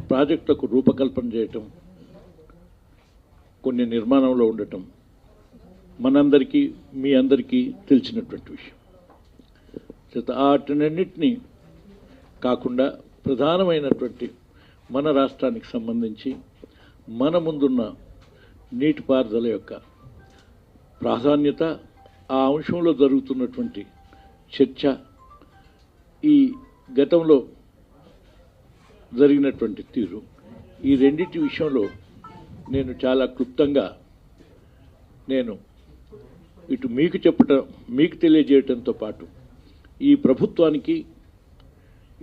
ప్రాజెక్టులకు రూపకల్పన చేయటం, కొన్ని నిర్మాణంలో ఉండటం మనందరికీ మీ అందరికీ తెలిసినటువంటి విషయం. వాటినన్నింటినీ కాకుండా ప్రధానమైనటువంటి మన రాష్ట్రానికి సంబంధించి మన ముందున్న నీటిపారుదల యొక్క ప్రాధాన్యత, ఆ అంశంలో జరుగుతున్నటువంటి చర్చ, ఈ గతంలో జరిగినటువంటి తీరు, ఈ రెండింటి విషయంలో నేను చాలా క్లుప్తంగా ఇటు మీకు తెలియజేయటంతో పాటు ఈ ప్రభుత్వానికి,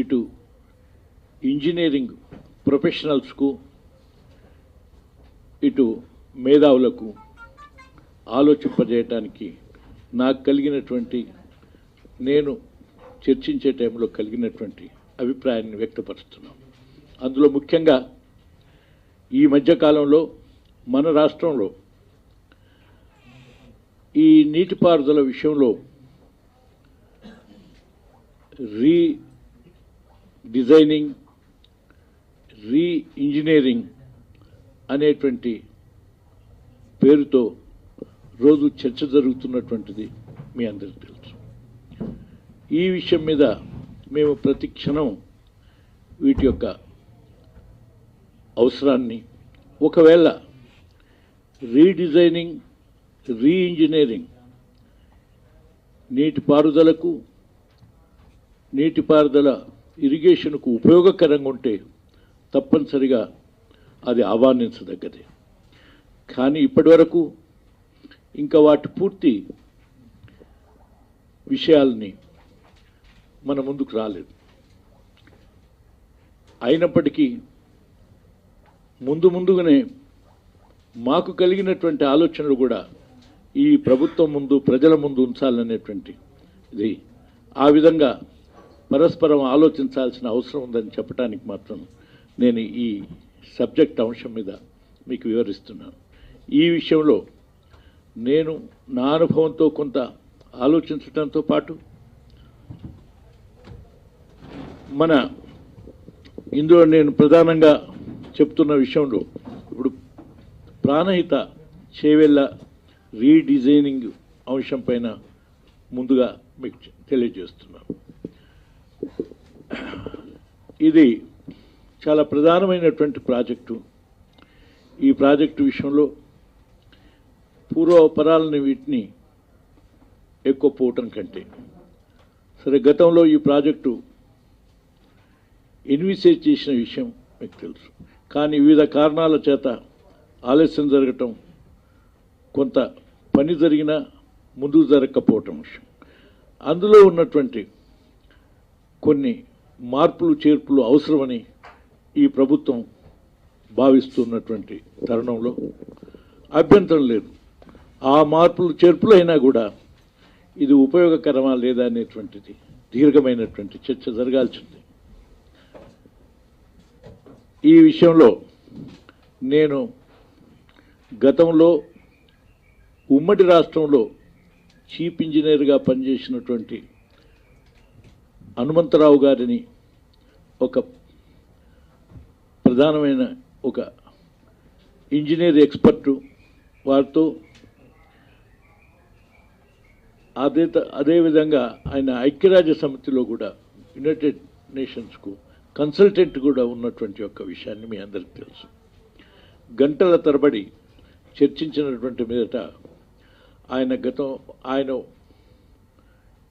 ఇటు ఇంజనీరింగ్ ప్రొఫెషనల్స్కు, ఇటు మేధావులకు ఆలోచింపజేయటానికి నాకు కలిగినటువంటి, నేను చర్చించే టైంలో కలిగినటువంటి అభిప్రాయాన్ని వ్యక్తపరుస్తున్నాను. అందులో ముఖ్యంగా ఈ మధ్యకాలంలో మన రాష్ట్రంలో ఈ నీటిపారుదల విషయంలో రీడిజైనింగ్, ఇంజనీరింగ్ అనేటువంటి పేరుతో రోజు చర్చ జరుగుతున్నటువంటిది మీ అందరికీ తెలుసు. ఈ విషయం మీద మేము ప్రతి క్షణం వీటి యొక్క అవసరాన్ని, ఒకవేళ రీడిజైనింగ్, ఇంజనీరింగ్ నీటిపారుదలకు, నీటిపారుదల ఇరిగేషన్కు ఉపయోగకరంగా ఉంటే తప్పనిసరిగా అది ఆహ్వానించదగ్గదే. కానీ ఇప్పటివరకు ఇంకా వాటి పూర్తి విషయాలని మన ముందుకు రాలేదు. అయినప్పటికీ ముందుగానే మాకు కలిగినటువంటి ఆలోచనలు కూడా ఈ ప్రభుత్వం ముందు, ప్రజల ముందు ఉంచాలనేటువంటి ఇది, ఆ విధంగా పరస్పరం ఆలోచించాల్సిన అవసరం ఉందని చెప్పడానికి మాత్రం నేను ఈ సబ్జెక్ట్ అంశం మీద మీకు వివరిస్తున్నాను. ఈ విషయంలో నేను నా అనుభవంతో కొంత ఆలోచించడంతో పాటు ఇందులో నేను ప్రధానంగా చెప్తున్న విషయంలో ఇప్పుడు ప్రాణహిత చేవెళ్ళ రీడిజైనింగ్ అంశం పైన ముందుగా మీకు తెలియజేస్తున్నాను. ఇది చాలా ప్రధానమైనటువంటి ప్రాజెక్టు. ఈ ప్రాజెక్టు విషయంలో పూర్వపరాలని వీటిని ఎక్కువ పోవటం కంటే సరే, గతంలో ఈ ప్రాజెక్టు ఇన్విసేట్ చేసిన విషయం మీకు తెలుసు. కానీ వివిధ కారణాల చేత ఆలస్యం జరగటం, కొంత పని జరిగినా ముందుకు జరగకపోవటం విషయం, అందులో ఉన్నటువంటి కొన్ని మార్పులు చేర్పులు అవసరమని ఈ ప్రభుత్వం భావిస్తున్నటువంటి తరుణంలో అభ్యంతరం లేదు. ఆ మార్పులు చేర్పులు అయినా కూడా ఇది ఉపయోగకరమా లేదా అనేటువంటిది దీర్ఘమైనటువంటి చర్చ జరగాల్సింది. ఈ విషయంలో నేను గతంలో ఉమ్మడి రాష్ట్రంలో చీఫ్ ఇంజనీర్గా పనిచేసినటువంటి హనుమంతరావు గారిని, ఒక ప్రధానమైన ఒక ఇంజనీర్ ఎక్స్పర్టు, వారితో అదేవిధంగా ఆయన ఐక్యరాజ్య సమితిలో కూడా, యునైటెడ్ నేషన్స్కు కన్సల్టెంట్ కూడా ఉన్నటువంటి యొక్క విషయాన్ని మీ అందరికీ తెలుసు. గంటల తరబడి చర్చించినటువంటి మీదట ఆయన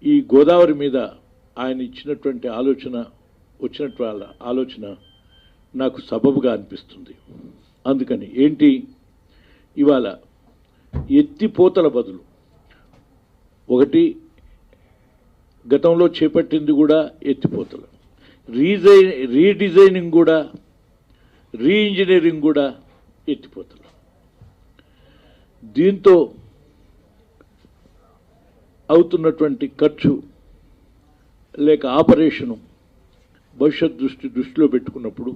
ఈ గోదావరి మీద ఆయన ఇచ్చినటువంటి ఆలోచన నాకు సబబుగా అనిపిస్తుంది. అందుకని ఏంటి, ఇవాళ ఎత్తిపోతల బదులు ఒకటి గతంలో చేపట్టింది కూడా ఎత్తిపోతలు, రీడిజైనింగ్ కూడా, ఇంజనీరింగ్ కూడా ఎత్తిపోతలు. దీంతో అవుతున్నటువంటి ఖర్చు లేక ఆపరేషను భవిష్యత్ దృష్టిలో పెట్టుకున్నప్పుడు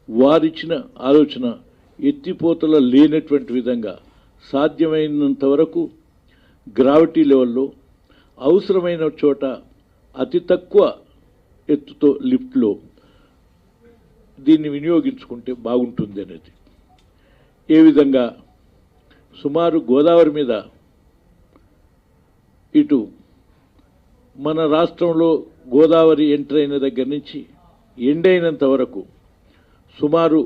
వారిచ్చిన ఆలోచన ఎత్తిపోతల లేనటువంటి విధంగా సాధ్యమైనంత వరకు గ్రావిటీ లెవెల్లో అవసరమైన చోట అతి తక్కువ ఎత్తుతో లిఫ్ట్లో దీన్ని వినియోగించుకుంటే బాగుంటుంది అనేది. ఏ విధంగా సుమారు గోదావరి మీద ఇటు మన రాష్ట్రంలో గోదావరి ఎంటర్ అయిన దగ్గర నుంచి ఎండ్ అయినంత వరకు సుమారు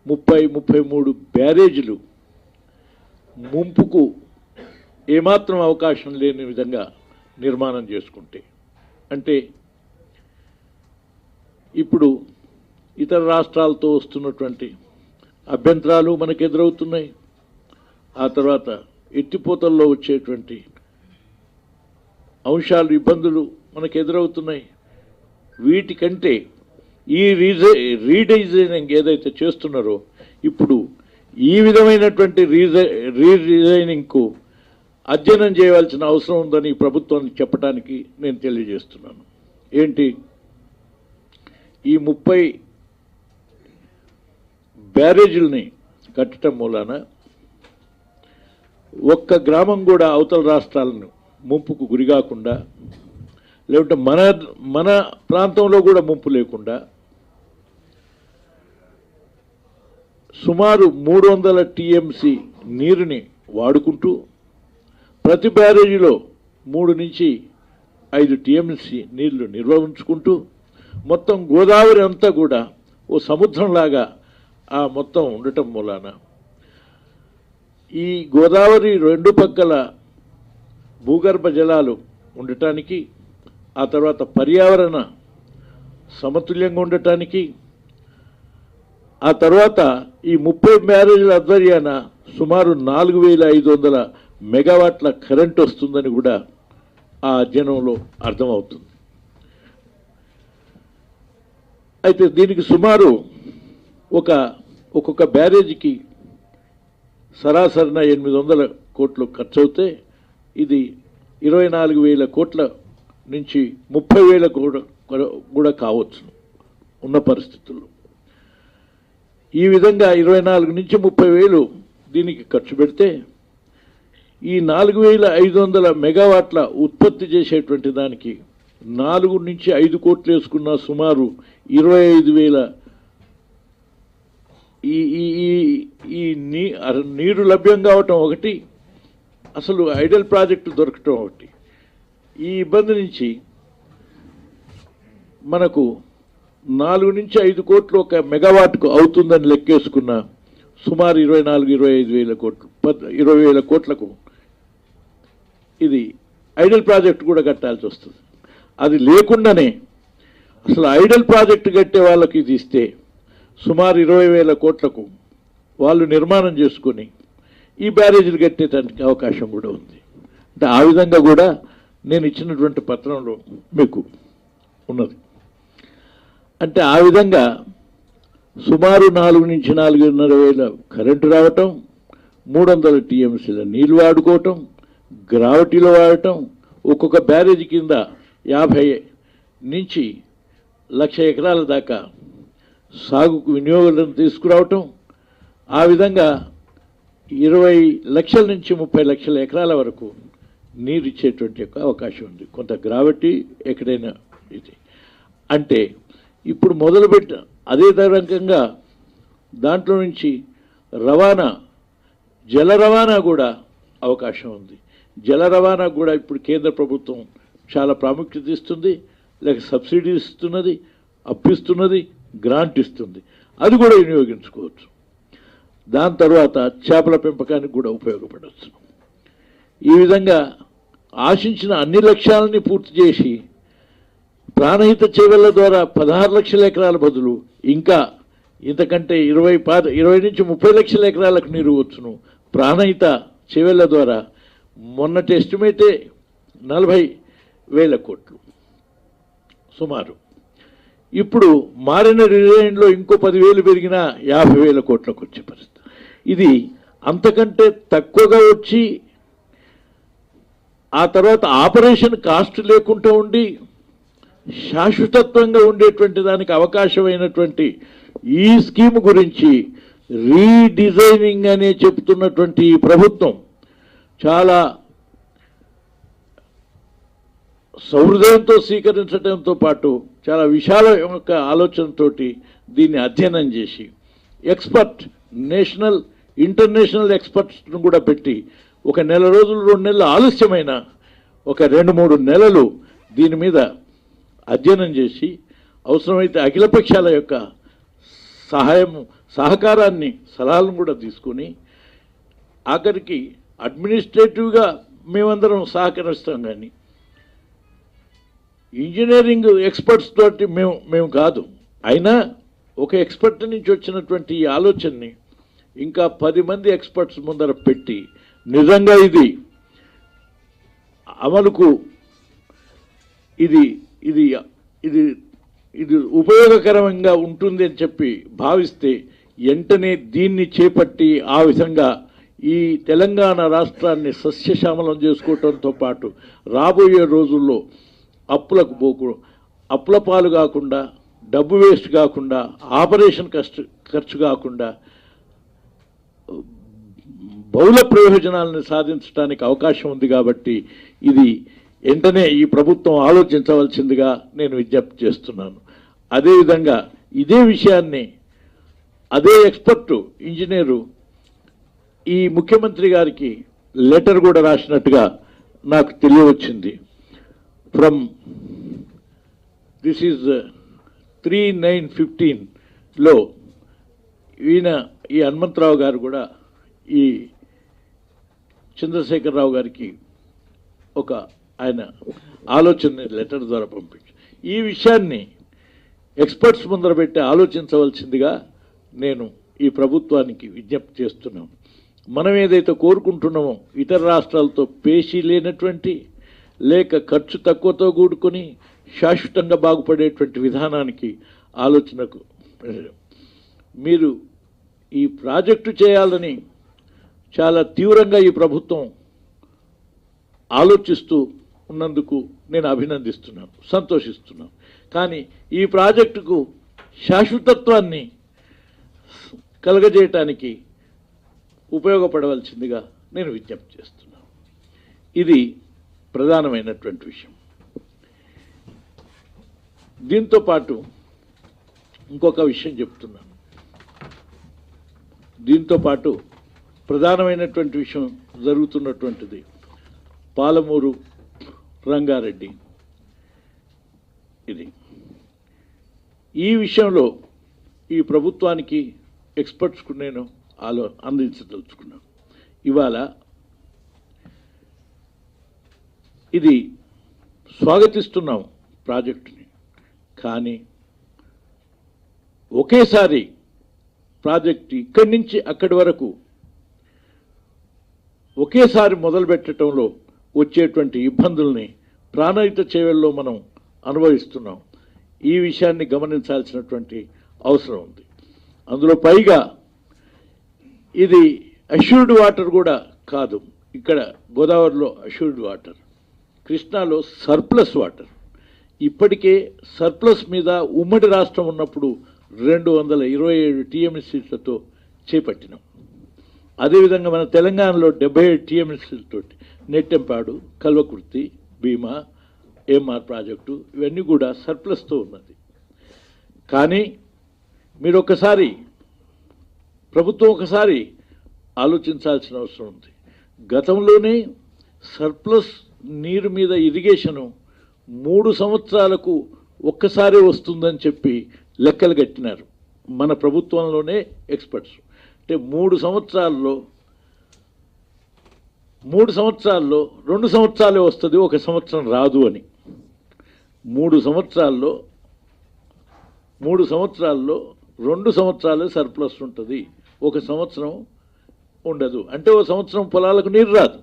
30-33 బ్యారేజీలు ముంపుకు ఏమాత్రం అవకాశం లేని విధంగా నిర్మాణం చేసుకుంటే, అంటే ఇప్పుడు ఇతర రాష్ట్రాలతో వస్తున్నటువంటి అభ్యంతరాలు మనకు ఎదురవుతున్నాయి. ఆ తర్వాత ఎత్తిపోతల్లో వచ్చేటువంటి అంశాలు, ఇబ్బందులు మనకు ఎదురవుతున్నాయి. వీటికంటే ఈ రీడిజైనింగ్ ఏదైతే చేస్తున్నారో ఇప్పుడు ఈ విధమైనటువంటి రీడిజైనింగ్కు అధ్యయనం చేయవలసిన అవసరం ఉందని ప్రభుత్వానికి చెప్పడానికి నేను తెలియజేస్తున్నాను. ఏంటి, ఈ 30 బ్యారేజీలని కట్టడం మూలాన ఒక్క గ్రామం కూడా అవతల రాష్ట్రాలను ముంపుకు గురికాకుండా, లేకుంటే మన ప్రాంతంలో కూడా ముంపు లేకుండా సుమారు 300 టీఎంసీ నీరుని వాడుకుంటూ ప్రతి బ్యారేజీలో 3 నుంచి 5 టీఎంసీ నీళ్లు నిల్వ ఉంచుకుంటూ మొత్తం గోదావరి అంతా కూడా ఓ సముద్రంలాగా ఆ మొత్తం ఉండటం మూలాన ఈ గోదావరి 2 పక్కల భూగర్భ జలాలు ఉండటానికి, ఆ తర్వాత పర్యావరణ సమతుల్యంగా ఉండటానికి, ఆ తర్వాత ఈ 30 బ్యారేజీల ఆధ్వర్యాన సుమారు 4500 మెగావాట్ల కరెంట్ వస్తుందని కూడా ఆ అధ్యయనంలో అర్థమవుతుంది. అయితే దీనికి సుమారు ఒక్కొక్క బ్యారేజీకి సరాసరిన 800 కోట్లు ఖర్చు అవుతే ఇది 24,000 కోట్ల నుంచి 30,000 కూడా కావచ్చు ఉన్న పరిస్థితుల్లో. ఈ విధంగా 24 నుంచి 30,000 దీనికి ఖర్చు పెడితే ఈ 4,500 మెగావాట్ల ఉత్పత్తి చేసేటువంటి దానికి 4 నుంచి 5 కోట్లు వేసుకున్న సుమారు 25,000 ఈ నీరు లభ్యం కావటం ఒకటి, అసలు ఐడల్ ప్రాజెక్టు దొరకటం ఒకటి. ఈ ఇబ్బంది నుంచి మనకు 4 నుంచి 5 కోట్లు ఒక మెగావాట్కు అవుతుందని లెక్కేసుకున్న సుమారు 24-25,000 కోట్లు 20,000 కోట్లకు ఇది ఐడల్ ప్రాజెక్టు కూడా కట్టాల్సి వస్తుంది. అది లేకుండానే అసలు ఐడల్ ప్రాజెక్టు కట్టే వాళ్ళకి ఇది ఇస్తే సుమారు 20,000 కోట్లకు వాళ్ళు నిర్మాణం చేసుకొని ఈ బ్యారేజీలు కట్టేటానికి అవకాశం కూడా ఉంది. అంటే ఆ విధంగా కూడా నేను ఇచ్చినటువంటి పత్రంలో మీకు ఉన్నది. అంటే ఆ విధంగా సుమారు 4 నుంచి 4,500 కరెంటు రావటం, 300 టీఎంసీల నీళ్ళు వాడుకోవటం, గ్రావిటీలో వాడటం, ఒక్కొక్క బ్యారేజీ కింద 50 నుంచి 1,00,000 ఎకరాల దాకా సాగుకు వినియోగం తీసుకురావటం, ఆ విధంగా 20 లక్షల నుంచి 30 లక్షల ఎకరాల వరకు నీరు ఇచ్చేటువంటి అవకాశం ఉంది. కొంత గ్రావిటీ ఎక్కడైనా ఇది అంటే ఇప్పుడు మొదలుపెట్ట అదే రకంగా దాంట్లో నుంచి రవాణా, జల రవాణా కూడా అవకాశం ఉంది. జల రవాణా కూడా ఇప్పుడు కేంద్ర ప్రభుత్వం చాలా ప్రాముఖ్యత ఇస్తుంది, లేక సబ్సిడీ ఇస్తున్నది, అప్పిస్తున్నది, గ్రాంట్ ఇస్తుంది. అది కూడా వినియోగించుకోవచ్చు. దాని తర్వాత చేపల పెంపకానికి కూడా ఉపయోగపడవచ్చు. ఈ విధంగా ఆశించిన అన్ని లక్ష్యాలని పూర్తి చేసి ప్రాణహిత చేవెళ్ల ద్వారా 16 లక్షల ఎకరాల బదులు ఇంకా ఇంతకంటే 20 నుంచి 30 లక్షల ఎకరాలకు నీరు వచ్చును. ప్రాణహిత చేవెళ్ల ద్వారా మొన్నటి ఎస్టిమేటే 40,000 కోట్లు సుమారు. ఇప్పుడు మారిన డిజైన్లో ఇంకో 10,000 పెరిగినా 50,000 కోట్లకు వచ్చే పరిస్థితి. ఇది అంతకంటే తక్కువగా వచ్చి ఆ తర్వాత ఆపరేషన్ కాస్ట్ లేకుండా ఉండి శాశ్వతత్వంగా ఉండేటువంటి దానికి అవకాశమైనటువంటి ఈ స్కీమ్ గురించి రీడిజైనింగ్ అనే చెప్తున్నటువంటి ఈ ప్రభుత్వం చాలా సహృదయంతో స్వీకరించడంతో పాటు చాలా విశాల యొక్క ఆలోచనతోటి దీన్ని అధ్యయనం చేసి ఎక్స్పర్ట్ నేషనల్ ఇంటర్నేషనల్ ఎక్స్పర్ట్స్ను కూడా పెట్టి ఒక నెల రోజులు 2 నెలలు ఆలస్యమైన ఒక 2-3 నెలలు దీని మీద అధ్యయనం చేసి అవసరమైతే అఖిలపక్షాల యొక్క సహకారాన్ని సలహాలను కూడా తీసుకుని ఆఖరికి అడ్మినిస్ట్రేటివ్గా మేమందరం సహకరిస్తాం, కానీ ఇంజనీరింగ్ ఎక్స్పర్ట్స్ తోటి మేము కాదు. అయినా ఒక ఎక్స్పర్ట్ నుంచి వచ్చినటువంటి ఈ ఆలోచనని ఇంకా 10 మంది ఎక్స్పర్ట్స్ ముందర పెట్టి నిజంగా ఇది అమలుకు ఇది ఇది ఇది ఇది ఉపయోగకరంగా ఉంటుంది అని చెప్పి భావిస్తే వెంటనే దీన్ని చేపట్టి ఆ విధంగా ఈ తెలంగాణ రాష్ట్రాన్ని సస్యశ్యామలం చేసుకోవడంతో పాటు రాబోయే రోజుల్లో అప్పుల పాలు కాకుండా, డబ్బు వేస్ట్ కాకుండా, ఆపరేషన్ ఖర్చు కాకుండా బహుళ ప్రయోజనాలను సాధించడానికి అవకాశం ఉంది. కాబట్టి ఇది వెంటనే ఈ ప్రభుత్వం ఆలోచించవలసిందిగా నేను విజ్ఞప్తి చేస్తున్నాను. అదేవిధంగా ఇదే విషయాన్ని అదే ఎక్స్పర్టు ఇంజనీరు ఈ ముఖ్యమంత్రి గారికి లెటర్ కూడా రాసినట్టుగా నాకు తెలియవచ్చింది. ఫ్రమ్ దిస్ ఈజ్ 3/9/15లో ఈ హనుమంతరావు గారు కూడా ఈ చంద్రశేఖరరావు గారికి ఒక ఆయన ఆలోచన లెటర్ ద్వారా పంపించి ఈ విషయాన్ని ఎక్స్పర్ట్స్ ముందర పెట్టి ఆలోచించవలసిందిగా నేను ఈ ప్రభుత్వానికి విజ్ఞప్తి చేస్తున్నాను. మనం ఏదైతే కోరుకుంటున్నామో ఇతర రాష్ట్రాలతో పేషీ లేనటువంటి లేక ఖర్చు తక్కువతో కూడుకొని శాశ్వతంగా బాగుపడేటువంటి విధానానికి ఆలోచనకు మీరు ఈ ప్రాజెక్టు చేయాలని చాలా తీవ్రంగా ఈ ప్రభుత్వం ఆలోచిస్తూ ఉన్నందుకు నేను అభినందిస్తున్నాను, సంతోషిస్తున్నాను. కానీ ఈ ప్రాజెక్టుకు శాశ్వతత్వాన్ని కలగజేయటానికి ఉపయోగపడవలసిందిగా నేను విజ్ఞప్తి చేస్తున్నాను. ఇది ప్రధానమైనటువంటి విషయం. దీంతో పాటు ఇంకొక విషయం చెప్తున్నాను. దీంతో పాటు ప్రధానమైనటువంటి విషయం జరుగుతున్నటువంటిది పాలమూరు రంగారెడ్డి. ఇది ఈ విషయంలో ఈ ప్రభుత్వానికి ఎక్స్పర్ట్స్కు నేను అందించదలుచుకున్నాను. ఇవాళ ఇది స్వాగతిస్తున్నాం ప్రాజెక్టుని, కానీ ఒకేసారి ప్రాజెక్టు ఇక్కడి నుంచి అక్కడి వరకు ఒకేసారి మొదలుపెట్టడంలో వచ్చేటువంటి ఇబ్బందుల్ని ప్రాణహిత చేవల్లో మనం అనుభవిస్తున్నాం. ఈ విషయాన్ని గమనించాల్సినటువంటి అవసరం ఉంది. అందులో పైగా ఇది అష్యూర్డ్ వాటర్ కూడా కాదు. ఇక్కడ గోదావరిలో అష్యూర్డ్ వాటర్, కృష్ణాలో సర్ప్లస్ వాటర్. ఇప్పటికే సర్ప్లస్ మీద ఉమ్మడి రాష్ట్రం ఉన్నప్పుడు 227 టీఎంసీలతో చేపట్టినాం. అదేవిధంగా మన తెలంగాణలో 77 టీఎంసీలతో నెట్టెంపాడు, కల్వకుర్తి, భీమా, ఏఎంఆర్ ప్రాజెక్టు ఇవన్నీ కూడా సర్ప్లస్తో ఉన్నది. కానీ మీరు ప్రభుత్వం ఒకసారి ఆలోచించాల్సిన అవసరం ఉంది. గతంలోనే సర్ప్లస్ నీరు మీద ఇరిగేషను 3 సంవత్సరాలకు ఒక్కసారి వస్తుందని చెప్పి లెక్కలు కట్టినారు మన ప్రభుత్వంలోనే ఎక్స్పర్ట్స్. అంటే 3 సంవత్సరాల్లో 2 సంవత్సరాలే వస్తుంది, 1 సంవత్సరం రాదు అని. 3 సంవత్సరాల్లో 2 సంవత్సరాలే సర్ప్లస్ ఉంటుంది, 1 సంవత్సరం ఉండదు. అంటే 1 సంవత్సరం పొలాలకు నీరు రాదు.